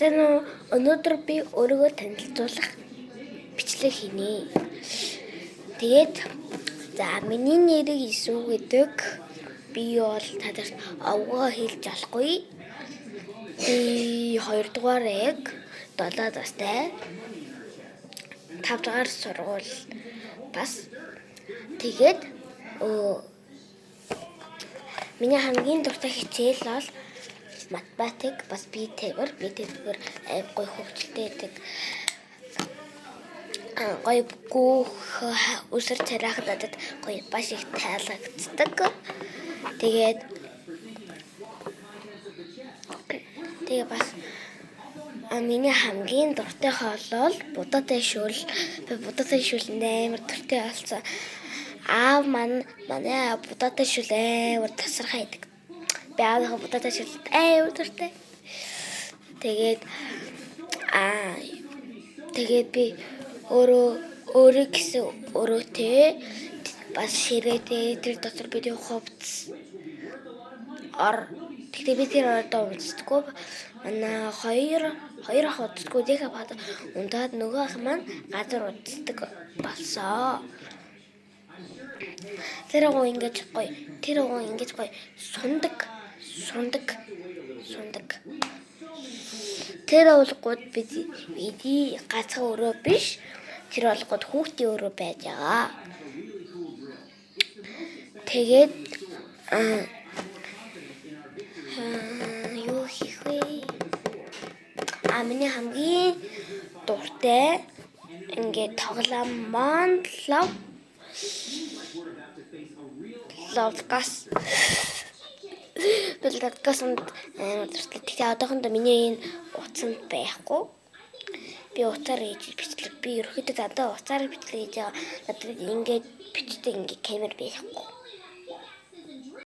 Өнөөдөр би өөрийгөө танилцуулах бичлэг хийнэ. Тэгээд миний нэрийг Исүү гэдэг. Би бол тадарт овгоо хэлж болохгүй. Би 2 дугаар анги 7 настай. 5 дугаар сургууль бас. Тэгээд миний хамгийн дуртай хичээл бол математик, бас би тээвэр гой хөвгөлтэй байдаг. Гой гүүх үсэр царайхан надад гой баш их таалагддаг. Тэгээд бас миний хамгийн дуртай хоол бол будаатай шүүл. Би будаатай шүүл амар дуртай болсон. Аав манай будаатай шүүл амар тасархай байдаг. Би аавынхаа будаатай шүүл амар дуртай. Тэгээд би өөрөө гэсэн өрөөтэй бас ширээтэй тэр дотор бидний хувцс тэгтээ би тэр ордоо унцдаггүй. Манай хоёр ах унцдаггүй. Нэг ах унтаад нөгөө ах маань газар унцдаг болсоо. Тэр гоо ингэж гоё сундаг. Тэр болгоод бидний гацхан өрөө биш. Тэр болгоод хүүхдийн өрөө байж байгаа. Тэгээд юу хийх вэ? Миний хамгийн дуртай ингээд тоглоом маань лавгас. Тэгэхээр одоохондоо миний энэ утсанд байхгүй. Би утсаар хийж бичлэг. Би ерөөхдөө дандаа утсаар бичлэг хийж байгаа. Надад ингээд бичдэг ингээд камер байхгүй.